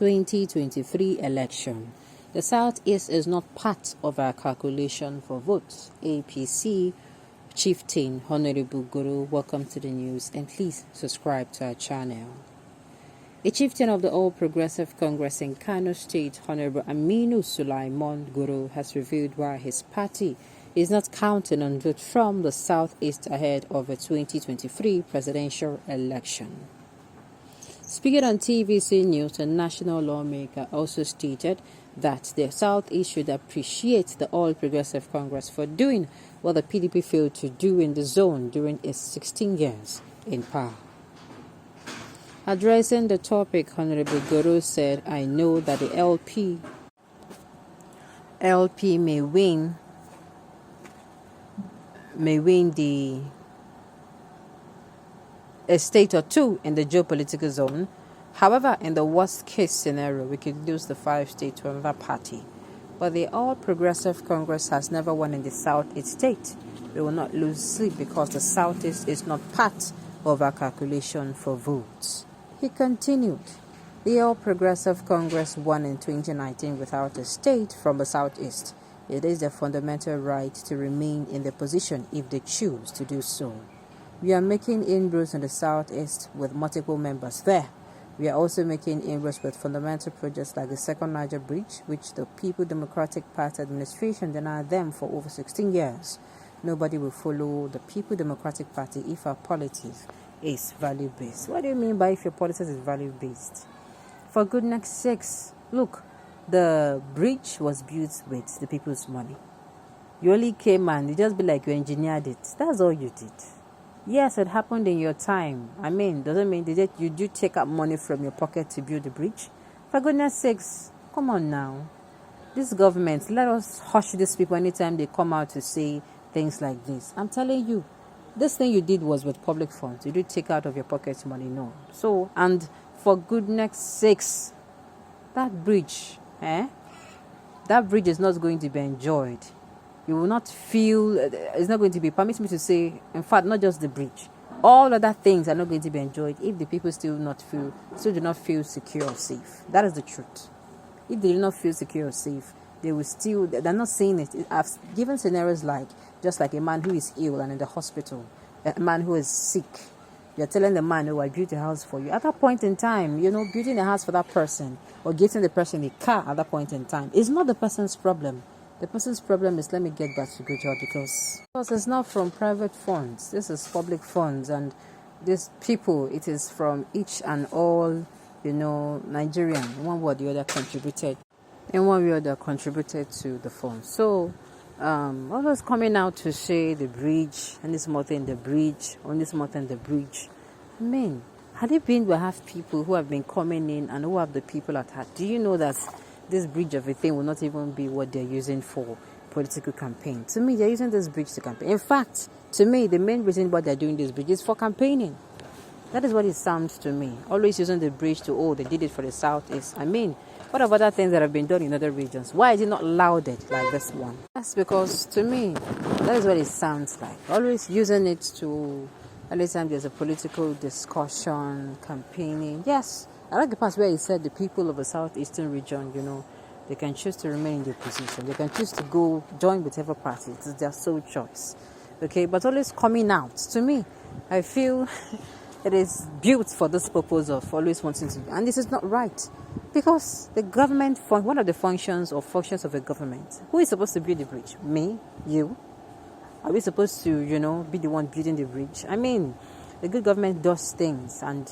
2023 election. The Southeast is not part of our calculation for votes. APC Chieftain Honorable Guru, welcome to the news and please subscribe to our channel. A chieftain of the All Progressive Congress in Kano State, Honorable Aminu Sulaiman Guru, has revealed why his party is not counting on votes from the Southeast ahead of the 2023 presidential election. Speaking on TVC News, a national lawmaker also stated that the Southeast should appreciate the All Progressive Congress for doing what the PDP failed to do in the zone during its 16 years in power. Addressing the topic, Honorable Guru said, "I know that the LP may win a state or two in the geopolitical zone. However, in the worst case scenario, we could lose the 5 states to another party. But the All Progressive Congress has never won in the Southeast state. We will not lose sleep because the Southeast is not part of our calculation for votes." He continued, "The All Progressive Congress won in 2019 without a state from the Southeast. It is their fundamental right to remain in the position if they choose to do so. We are making inroads in the Southeast with multiple members there. We are also making inroads with fundamental projects like the Second Niger Bridge, which the People Democratic Party administration denied them for over 16 years. Nobody will follow the People Democratic Party if our politics is value-based." What do you mean by if your politics is value-based? For goodness sakes, look, the bridge was built with the people's money. You only came and you just be like you engineered it. That's all you did. Yes, it happened in your time. Doesn't mean that you do take out money from your pocket to build the bridge. For goodness sakes, come on now. This government, let us hush these people anytime they come out to say things like this. I'm telling you, this thing you did was with public funds. You did take out of your pocket money, no. So, and for goodness sakes, that bridge is not going to be enjoyed. You will not feel, it's not going to be, permit me to say, in fact, not just the bridge. All other things are not going to be enjoyed if the people still do not feel secure or safe. That is the truth. If they do not feel secure or safe, they're not saying it. I've given scenarios like, just like a man who is ill and in the hospital, a man who is sick. You're telling the man, "Oh, I built a house for you." At that point in time, building a house for that person or getting the person a car at that point in time is not the person's problem. The person's problem is, let me get back to good job because it's not from private funds. This is public funds, and these people, it is from each and all, Nigerian. In one way or the other contributed to the fund. So, always coming out to say the bridge and this month in the bridge, on this month in the bridge. Had it been we have people who have been coming in and who have the people at heart, do you know that this bridge of a thing will not even be what they're using for political campaign? To me, they're using this bridge to campaign. In fact, to me, the main reason why they're doing this bridge is for campaigning. That is what it sounds to me. Always using the bridge to, they did it for the Southeast. What about other things that have been done in other regions? Why is it not lauded like this one? That's because, to me, that is what it sounds like. Always using it to, anytime there's a political discussion, campaigning. Yes, I like the part where he said the people of the southeastern region, they can choose to remain in their position. They can choose to go join whichever party. It's their sole choice. Okay, but always coming out. To me, I feel it is built for this purpose of always wanting to, and this is not right. Because the government, one of the functions of a government, who is supposed to build the bridge? Me? You? Are we supposed to, be the one building the bridge? The good government does things, and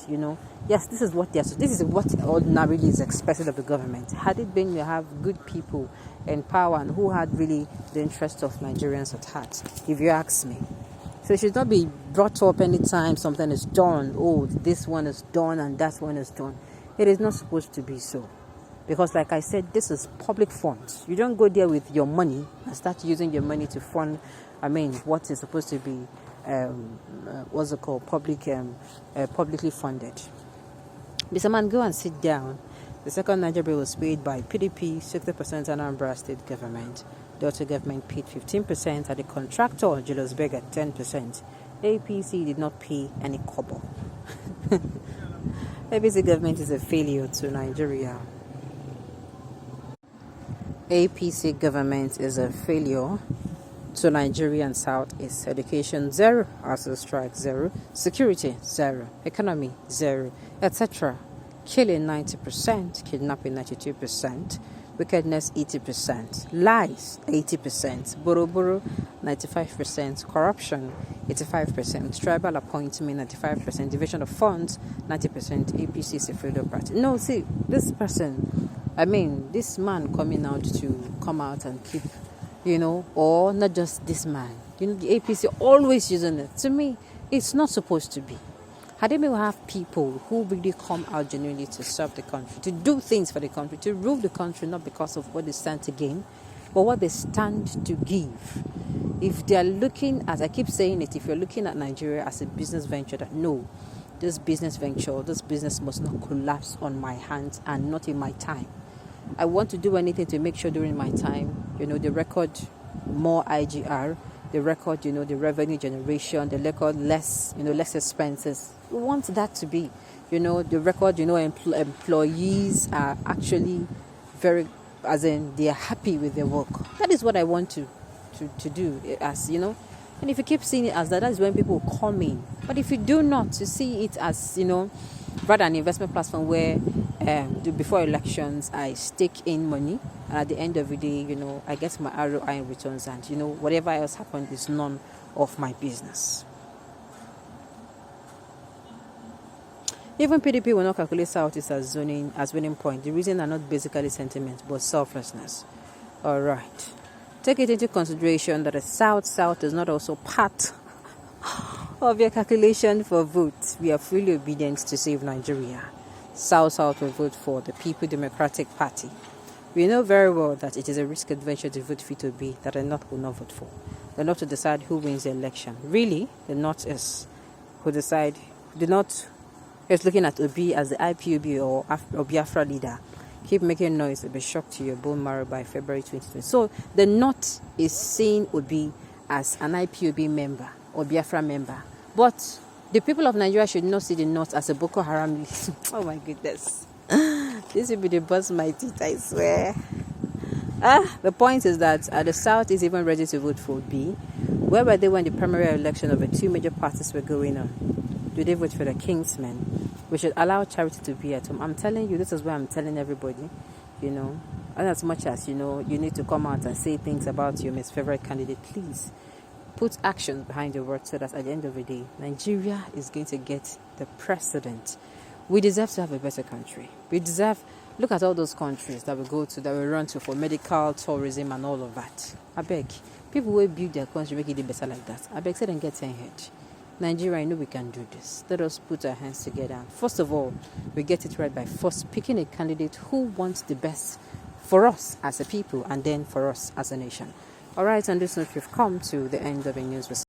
yes, this is what ordinarily is expected of the government. Had it been, you have good people in power and who had really the interests of Nigerians at heart, if you ask me. So it should not be brought up anytime something is done. Oh, this one is done and that one is done. It is not supposed to be so. Because like I said, this is public funds. You don't go there with your money and start using your money to fund, what is supposed to be, publicly funded. Mr. Man, go and sit down. The Second Niger Bill was paid by PDP, 60% Anambra State government. The Delta government paid 15%, and the contractor, Julius Berger, 10%. APC did not pay any kobo. APC government is a failure to Nigeria. APC government is a failure. To Nigerian South is education 0, also strike 0, security 0, economy 0, etc. Killing 90%, kidnapping 92%, wickedness 80%, lies 80%, borrow 95%, corruption 85%, tribal appointment 95%, division of funds 90%. APC is a failure party. No, see, this person, this man coming out to come out and keep, or not just this man. The APC always using it. To me, it's not supposed to be. Had they have people who really come out genuinely to serve the country, to do things for the country, to rule the country, not because of what they stand to gain, but what they stand to give. If they are looking, as I keep saying it, if you're looking at Nigeria as a business venture, that no, this business must not collapse on my hands and not in my time. I want to do anything to make sure during my time, the record more IGR, the record, the revenue generation, the record less expenses. We want that to be, the record, employees are actually very, as in they are happy with their work. That is what I want to do, as and if you keep seeing it as that is when people come in. But if you do not to see it as, rather an investment platform where before elections I stake in money, and at the end of the day, I get my ROI returns, and whatever else happens is none of my business. Even PDP will not calculate South East as winning point. The reason are not basically sentiment but selflessness. All right. Take it into consideration that the South is not also part of your calculation for votes. We are fully obedient to save Nigeria. South will vote for the People Democratic Party. We know very well that it is a risk adventure to vote for P2B that the North will not vote for. The North to decide who wins the election. Really, the North is who decide. The North is looking at Obi as the IPOB or Biafra leader. Keep making noise, it'll be shocked to your bone marrow by February 2020. So the North is seeing Obi as an IPOB member or Biafra member. But the people of Nigeria should not see the North as a Boko Haram. Oh my goodness. This will be the buzz my teeth, I swear. The point is that the South is even ready to vote for B. Where were they when the primary election of the two major parties were going on? Do they vote for the Kingsmen? We should allow charity to be at home. I'm telling you, this is why I'm telling everybody, and as much as, you need to come out and say things about your most favorite candidate, please put action behind your words so that at the end of the day, Nigeria is going to get the precedent. We deserve to have a better country. Look at all those countries that we go to, that we run to for medical, tourism and all of that. I beg, people will build their country, make it better like that. I beg, say them get 10 head. Nigeria, I know we can do this. Let us put our hands together. First of all, we get it right by first picking a candidate who wants the best for us as a people and then for us as a nation. All right, on this note, we've come to the end of the news.